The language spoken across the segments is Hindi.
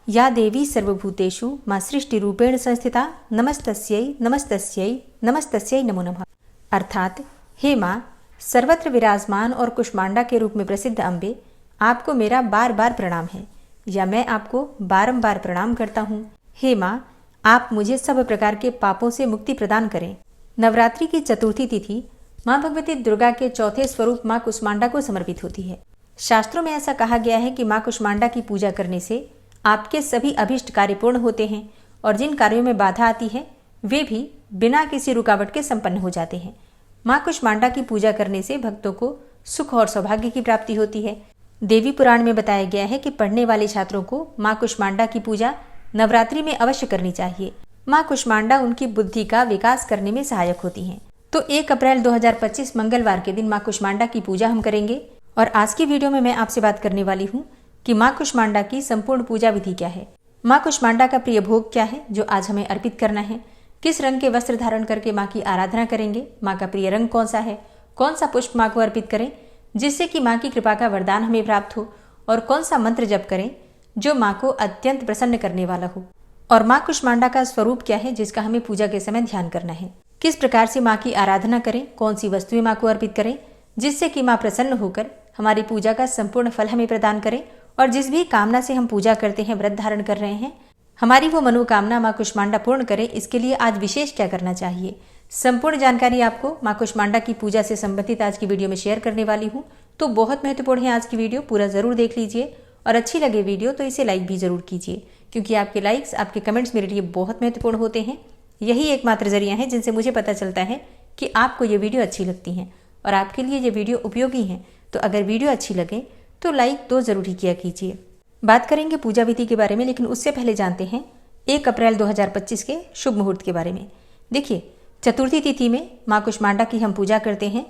या देवी सर्वभूतेषु मां सृष्टिरूपेण संस्थिता नमस्तस्यै नमस्तस्यै नमस्तस्यै नमो नमः। अर्थात हे माँ, सर्वत्र विराजमान और कुष्मांडा के रूप में प्रसिद्ध अम्बे, आपको मेरा बार बार प्रणाम है, या मैं आपको बारंबार प्रणाम करता हूँ। हे माँ, आप मुझे सब प्रकार के पापों से मुक्ति प्रदान करें। नवरात्रि की चतुर्थी तिथि माँ भगवती दुर्गा के चौथे स्वरूप माँ कुष्मांडा को समर्पित होती है। शास्त्रों में ऐसा कहा गया है कि माँ कुष्मांडा की पूजा करने से आपके सभी अभिष्ट कार्य पूर्ण होते हैं और जिन कार्यों में बाधा आती है वे भी बिना किसी रुकावट के संपन्न हो जाते हैं। माँ कुष्मांडा की पूजा करने से भक्तों को सुख और सौभाग्य की प्राप्ति होती है। देवी पुराण में बताया गया है कि पढ़ने वाले छात्रों को माँ कुष्मांडा की पूजा नवरात्रि में अवश्य करनी चाहिए। माँ कुष्मांडा उनकी बुद्धि का विकास करने में सहायक होती हैं। तो 1 अप्रैल 2025 मंगलवार के दिन माँ कुष्मांडा की पूजा हम करेंगे और आज की वीडियो में मैं आपसे बात करने वाली हूँ कि माँ कुष्मांडा की संपूर्ण पूजा विधि क्या है, माँ कुष्मांडा का प्रिय भोग क्या है जो आज हमें अर्पित करना है, किस रंग के वस्त्र धारण करके माँ की आराधना करेंगे, माँ का प्रिय रंग कौन सा है, कौन सा पुष्प माँ को अर्पित करें जिससे कि माँ की कृपा का वरदान हमें प्राप्त हो, और कौन सा मंत्र जप करें जो माँ को अत्यंत प्रसन्न करने वाला हो, और माँ कुष्मांडा का स्वरूप क्या है जिसका हमें पूजा के समय ध्यान करना है, किस प्रकार से माँ की आराधना करें, कौन सी वस्तुएं माँ को अर्पित करें जिससे कि माँ प्रसन्न होकर हमारी पूजा का संपूर्ण फल हमें प्रदान करें, और जिस भी कामना से हम पूजा करते हैं, व्रत धारण कर रहे हैं, हमारी वो मनोकामना माँ कुष्मांडा पूर्ण करे। इसके लिए आज विशेष क्या करना चाहिए, संपूर्ण जानकारी आपको माँ कुष्मांडा की पूजा से संबंधित आज की वीडियो में शेयर करने वाली हूँ। तो बहुत महत्वपूर्ण है आज की वीडियो, पूरा जरूर देख लीजिए और अच्छी लगे वीडियो तो इसे लाइक भी जरूर कीजिए, क्योंकि आपके लाइक्स, आपके कमेंट्स मेरे लिए बहुत महत्वपूर्ण होते हैं। यही एकमात्र जरिया है जिनसे मुझे पता चलता है कि आपको ये वीडियो अच्छी लगती है और आपके लिए ये वीडियो उपयोगी है। तो अगर वीडियो अच्छी लगे तो लाइक तो जरूर ही किया कीजिए। बात करेंगे पूजा विधि के बारे में, लेकिन उससे पहले जानते हैं 1 अप्रैल 2025 के शुभ मुहूर्त के बारे में। देखिए, चतुर्थी तिथि में माँ कुष्मांडा की हम पूजा करते हैं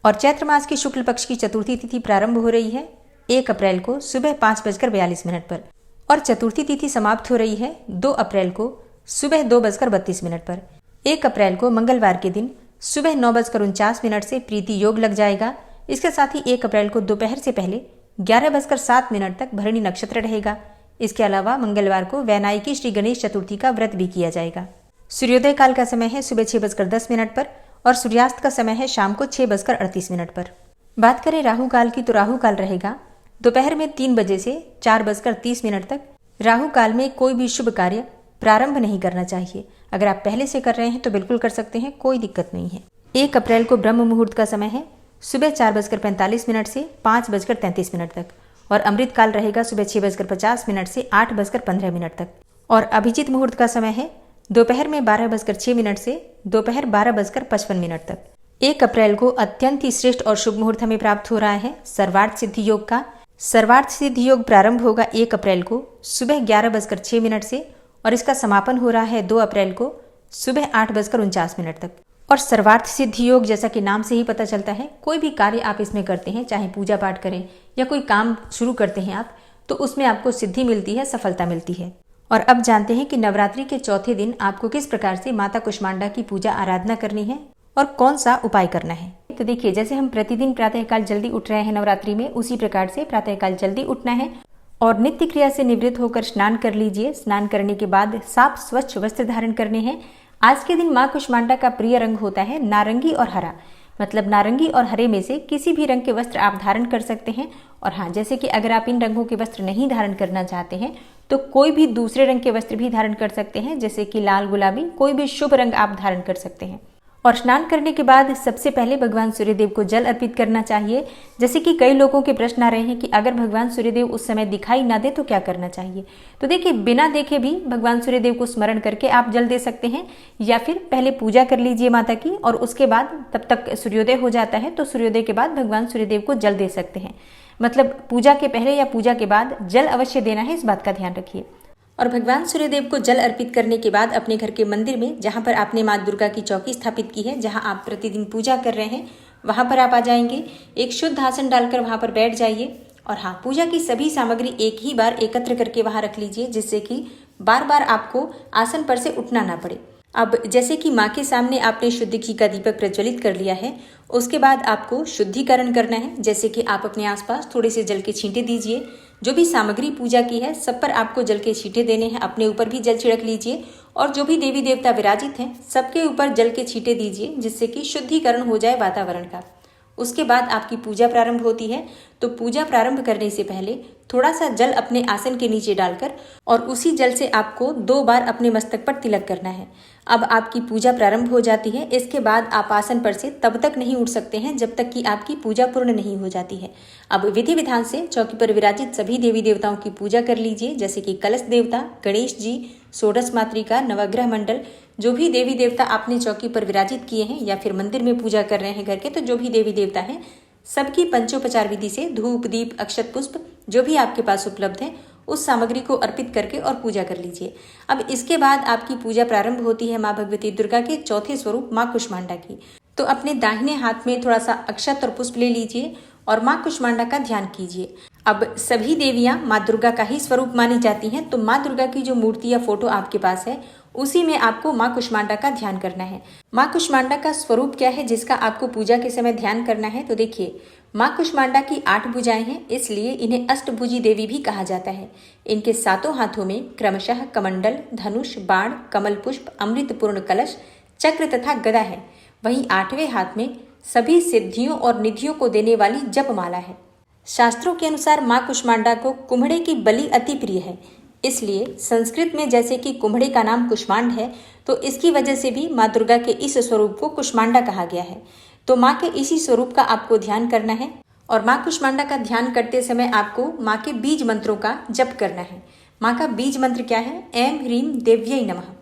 और चैत्र मास की शुक्ल पक्ष की चतुर्थी तिथि प्रारंभ हो रही है 1 अप्रैल को सुबह 5:42 पर, और चतुर्थी तिथि समाप्त हो रही है 2 अप्रैल को सुबह 2:32 पर। 1 अप्रैल को मंगलवार के दिन सुबह 9:49 से प्रीति योग लग जाएगा। इसके साथ ही 1 अप्रैल को दोपहर से पहले 11:07 तक भरणी नक्षत्र रहेगा। इसके अलावा मंगलवार को वैनायकी श्री गणेश चतुर्थी का व्रत भी किया जाएगा। सूर्योदय काल का समय है सुबह 6:10 पर और सूर्यास्त का समय है शाम को 6:38 पर। बात करें राहु काल की, तो राहु काल रहेगा दोपहर में 3 बजे से 4:30 तक। राहु काल में कोई भी शुभ कार्य प्रारंभ नहीं करना चाहिए। अगर आप पहले से कर रहे हैं तो बिल्कुल कर सकते हैं, कोई दिक्कत नहीं है। 1 अप्रैल को ब्रह्म मुहूर्त का समय है सुबह 4:45 से 5:33 तक, और अमृत काल रहेगा सुबह 6:50 से 8:15 तक, और अभिजीत मुहूर्त का समय है दोपहर में 12:06 से दोपहर 12:55 तक। 1 अप्रैल को अत्यंत ही श्रेष्ठ और शुभ मुहूर्त हमें प्राप्त हो रहा है सर्वार्थ सिद्धि योग का। सर्वार्थ सिद्धि योग प्रारंभ होगा 1 अप्रैल को सुबह 11:06 से, और इसका समापन हो रहा है 2 अप्रैल को सुबह 8:49 तक। और सर्वार्थ सिद्धि योग, जैसा कि नाम से ही पता चलता है, कोई भी कार्य आप इसमें करते हैं, चाहे पूजा पाठ करें या कोई काम शुरू करते हैं आप, तो उसमें आपको सिद्धि मिलती है, सफलता मिलती है। और अब जानते हैं कि नवरात्रि के चौथे दिन आपको किस प्रकार से माता कुष्मांडा की पूजा आराधना करनी है और कौन सा उपाय करना है। तो देखिए, जैसे हम प्रतिदिन प्रातःकाल जल्दी उठ रहे हैं नवरात्रि में, उसी प्रकार से प्रातःकाल जल्दी उठना है और नित्य क्रिया से निवृत्त होकर स्नान कर लीजिए। स्नान करने के बाद साफ स्वच्छ वस्त्र धारण करने हैं। आज के दिन माँ कुष्मांडा का प्रिय रंग होता है नारंगी और हरा, मतलब नारंगी और हरे में से किसी भी रंग के वस्त्र आप धारण कर सकते हैं। और हाँ, जैसे कि अगर आप इन रंगों के वस्त्र नहीं धारण करना चाहते हैं तो कोई भी दूसरे रंग के वस्त्र भी धारण कर सकते हैं, जैसे कि लाल, गुलाबी, कोई भी शुभ रंग आप धारण कर सकते हैं। और स्नान करने के बाद सबसे पहले भगवान सूर्यदेव को जल अर्पित करना चाहिए। जैसे कि कई लोगों के प्रश्न आ रहे हैं कि अगर भगवान सूर्यदेव उस समय दिखाई ना दे तो क्या करना चाहिए। तो देखिए, बिना देखे भी भगवान सूर्यदेव को स्मरण करके आप जल दे सकते हैं, या फिर पहले पूजा कर लीजिए माता की और उसके बाद तब तक सूर्योदय हो जाता है तो सूर्योदय के बाद भगवान सूर्यदेव को जल दे सकते हैं। मतलब पूजा के पहले या पूजा के बाद जल अवश्य देना है, इस बात का ध्यान रखिए। और भगवान सूर्यदेव को जल अर्पित करने के बाद अपने घर के मंदिर में, जहाँ पर आपने माँ दुर्गा की चौकी स्थापित की है, जहाँ आप प्रतिदिन पूजा कर रहे हैं, वहाँ पर आप आ जाएंगे। एक शुद्ध आसन डालकर वहाँ पर बैठ जाइए और हाँ, पूजा की सभी सामग्री एक ही बार एकत्र करके वहाँ रख लीजिए, जिससे कि बार बार आपको आसन पर से उठना ना पड़े। अब जैसे कि माँ के सामने आपने शुद्ध घी का दीपक प्रज्वलित कर लिया है, उसके बाद आपको शुद्धिकरण करना है। जैसे कि आप अपने आसपास थोड़े से जल के छींटे दीजिए। जो भी सामग्री पूजा की है सब पर आपको जल के छींटे देने हैं। अपने ऊपर भी जल छिड़क लीजिए और जो भी देवी देवता विराजित हैं सबके ऊपर जल के छींटे दीजिए, जिससे कि शुद्धिकरण हो जाए वातावरण का। उसके बाद आपकी पूजा प्रारंभ होती है। तो पूजा प्रारंभ करने से पहले थोड़ा सा जल अपने आसन के नीचे डालकर और उसी जल से आपको 2 बार अपने मस्तक पर तिलक करना है। अब आपकी पूजा प्रारंभ हो जाती है। इसके बाद आप आसन पर से तब तक नहीं उठ सकते हैं जब तक कि आपकी पूजा पूर्ण नहीं हो जाती है। अब विधि विधान से चौकी पर विराजित सभी देवी देवताओं की पूजा कर लीजिए, जैसे कि कलश देवता, गणेश जी, षोडश मातृका, नवग्रह मंडल। जो भी देवी देवता आपने चौकी पर विराजित किए हैं या फिर मंदिर में पूजा कर रहे हैं घर के, तो जो भी देवी देवता हैं सबकी पंचोपचार विधि से धूप, दीप, अक्षत, पुष्प जो भी आपके पास उपलब्ध है उस सामग्री को अर्पित करके और पूजा कर लीजिए। अब इसके बाद आपकी पूजा प्रारंभ होती है माँ भगवती दुर्गा के चौथे स्वरूप माँ कुष्मांडा की। तो अपने दाहिने हाथ में थोड़ा सा अक्षत और पुष्प ले लीजिए और माँ कुष्मांडा का ध्यान कीजिए। अब सभी देवियां माँ दुर्गा का ही स्वरूप मानी जाती हैं, तो माँ दुर्गा की जो मूर्ति या फोटो आपके पास है उसी में आपको माँ कुष्मांडा का ध्यान करना है। माँ कुष्मांडा का स्वरूप क्या है जिसका आपको पूजा के समय ध्यान करना है? तो देखिए, माँ कुष्मांडा की 8 भुजाएं हैं, इसलिए इन्हें अष्टभुजी देवी भी कहा जाता है। इनके 7 हाथों में क्रमशः कमंडल, धनुष, बाण, कमल पुष्प, अमृतपूर्ण कलश, चक्र तथा गदा है। वहीं 8वें हाथ में सभी सिद्धियों और निधियों को देने वाली जपमाला है। शास्त्रों के अनुसार माँ कुष्मांडा को कुम्हड़े की बलि अति प्रिय है, इसलिए संस्कृत में जैसे कि कुम्हड़े का नाम कुष्मांड है, तो इसकी वजह से भी माँ दुर्गा के इस स्वरूप को कुष्मांडा कहा गया है। तो माँ के इसी स्वरूप का आपको ध्यान करना है और माँ कुष्मांडा का ध्यान करते समय आपको माँ के बीज मंत्रों का जप करना है। माँ का बीज मंत्र क्या है? ऐं ह्रीं देव्यै नमः।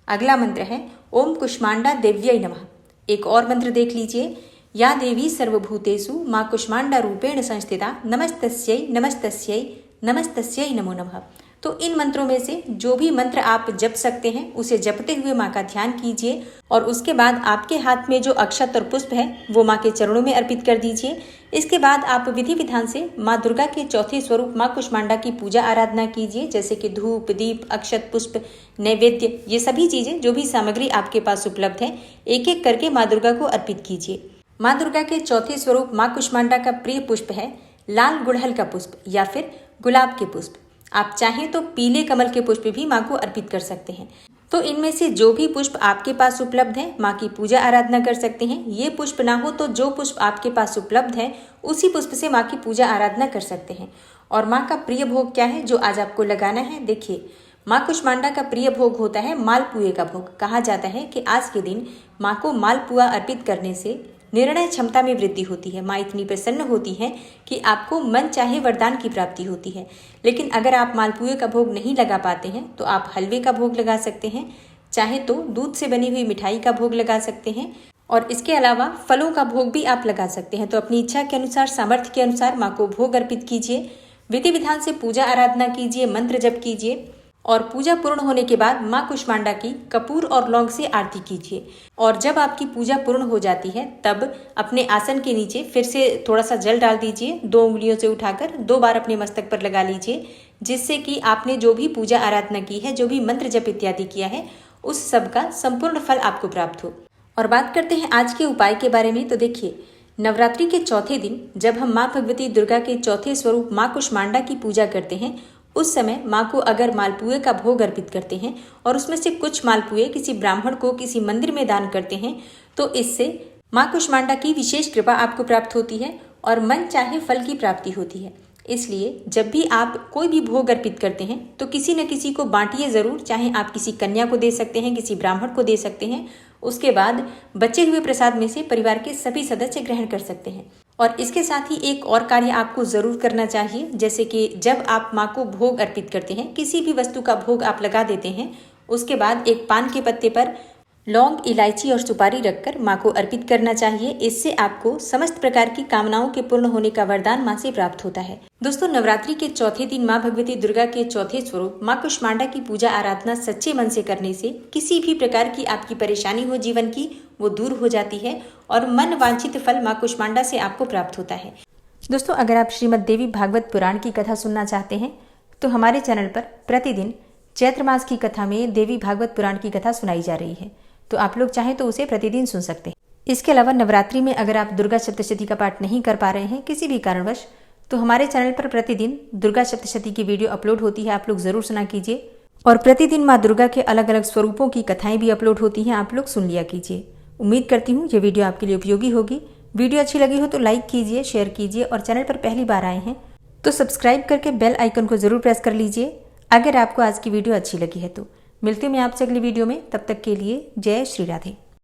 अगला मंत्र है ओम कुष्मांडा देव्यै नमः। एक और मंत्र देख लीजिए, या देवी सर्वभूतेषु माँ कुष्मांडा रूपेण संस्थिता नमस्तस्यै नमस्तस्यै नमस्तस्यै नमो नमः। तो इन मंत्रों में से जो भी मंत्र आप जप सकते हैं उसे जपते हुए माँ का ध्यान कीजिए और उसके बाद आपके हाथ में जो अक्षत और पुष्प है वो माँ के चरणों में अर्पित कर दीजिए। इसके बाद आप विधि विधान से माँ दुर्गा के चौथे स्वरूप माँ कुष्मांडा की पूजा आराधना कीजिए, जैसे कि धूप, दीप, अक्षत, पुष्प, नैवेद्य, ये सभी चीजें जो भी सामग्री आपके पास उपलब्ध है एक एक करके माँ दुर्गा को अर्पित कीजिए। माँ दुर्गा के चौथे स्वरूप माँ कुष्मांडा का प्रिय पुष्प है लाल गुड़हल का पुष्प या फिर गुलाब के पुष्प। आप चाहें तो पीले कमल के पुष्प भी माँ को अर्पित कर सकते हैं। तो इनमें से जो भी पुष्प आपके पास उपलब्ध है माँ की पूजा आराधना कर सकते हैं। ये पुष्प ना हो तो जो पुष्प आपके पास उपलब्ध है उसी पुष्प से माँ की पूजा आराधना कर सकते हैं। और माँ का प्रिय भोग क्या है जो आज आपको लगाना है? देखिए, माँ कुष्मांडा का प्रिय भोग होता है मालपुए का भोग। कहा जाता है कि आज के दिन माँ को मालपुआ अर्पित करने से निर्णय क्षमता में वृद्धि होती है। माँ इतनी प्रसन्न होती है कि आपको मन चाहे वरदान की प्राप्ति होती है। लेकिन अगर आप मालपुए का भोग नहीं लगा पाते हैं तो आप हलवे का भोग लगा सकते हैं, चाहे तो दूध से बनी हुई मिठाई का भोग लगा सकते हैं और इसके अलावा फलों का भोग भी आप लगा सकते हैं। तो अपनी इच्छा के अनुसार, सामर्थ्य के अनुसार माँ को भोग अर्पित कीजिए। विधि विधान से पूजा आराधना कीजिए, मंत्र जप कीजिए और पूजा पूर्ण होने के बाद माँ कुष्मांडा की कपूर और लौंग से आरती कीजिए। और जब आपकी पूजा पूर्ण हो जाती है तब अपने आसन के नीचे फिर से थोड़ा सा जल डाल दीजिए। 2 उंगलियों से उठाकर 2 बार अपने मस्तक पर लगा लीजिए, जिससे कि आपने जो भी पूजा आराधना की है, जो भी मंत्र जप इत्यादि किया है, उस सब का संपूर्ण फल आपको प्राप्त हो। और बात करते हैं आज के उपाय के बारे में। तो देखिए, नवरात्रि के चौथे दिन जब हम माँ भगवती दुर्गा के चौथे स्वरूप माँ कुष्मांडा की पूजा करते हैं, उस समय माँ को अगर मालपुए का भोग अर्पित करते हैं और उसमें से कुछ मालपुए किसी ब्राह्मण को किसी मंदिर में दान करते हैं, तो इससे माँ कुष्मांडा की विशेष कृपा आपको प्राप्त होती है और मन चाहे फल की प्राप्ति होती है। इसलिए जब भी आप कोई भी भोग अर्पित करते हैं तो किसी न किसी को बांटिए ज़रूर। चाहे आप किसी कन्या को दे सकते हैं, किसी ब्राह्मण को दे सकते हैं। उसके बाद बचे हुए प्रसाद में से परिवार के सभी सदस्य ग्रहण कर सकते हैं। और इसके साथ ही एक और कार्य आपको ज़रूर करना चाहिए, जैसे कि जब आप माँ को भोग अर्पित करते हैं, किसी भी वस्तु का भोग आप लगा देते हैं, उसके बाद एक पान के पत्ते पर लौंग, इलायची और सुपारी रखकर माँ को अर्पित करना चाहिए। इससे आपको समस्त प्रकार की कामनाओं के पूर्ण होने का वरदान माँ से प्राप्त होता है। दोस्तों, नवरात्रि के चौथे दिन माँ भगवती दुर्गा के चौथे स्वरूप माँ कुष्मांडा की पूजा आराधना सच्चे मन से करने से किसी भी प्रकार की आपकी परेशानी हो जीवन की, वो दूर हो जाती है और मन वांछित फल माँ कुष्मांडा से आपको प्राप्त होता है। दोस्तों, अगर आप श्रीमद् देवी भागवत पुराण की कथा सुनना चाहते हैं तो हमारे चैनल पर प्रतिदिन चैत्र मास की कथा में देवी भागवत पुराण की कथा सुनाई जा रही है, तो आप लोग चाहें तो उसे प्रतिदिन सुन सकते हैं। इसके अलावा नवरात्रि में अगर आप दुर्गा सप्तशती का पाठ नहीं कर पा रहे हैं किसी भी कारणवश, तो हमारे चैनल पर प्रतिदिन दुर्गा सप्तशती की वीडियो अपलोड होती है, आप लोग जरूर सुना कीजिए। और प्रतिदिन माँ दुर्गा के अलग अलग स्वरूपों की कथाएं भी अपलोड होती हैं, आप लोग सुन लिया कीजिए। उम्मीद करती हूँ ये वीडियो आपके लिए उपयोगी होगी। वीडियो अच्छी लगी हो तो लाइक कीजिए, शेयर कीजिए और चैनल पर पहली बार आए हैं तो सब्सक्राइब करके बेल आइकन को जरूर प्रेस कर लीजिए अगर आपको आज की वीडियो अच्छी लगी है तो। मिलती हूँ मैं आपसे अगली वीडियो में, तब तक के लिए जय श्री राधे।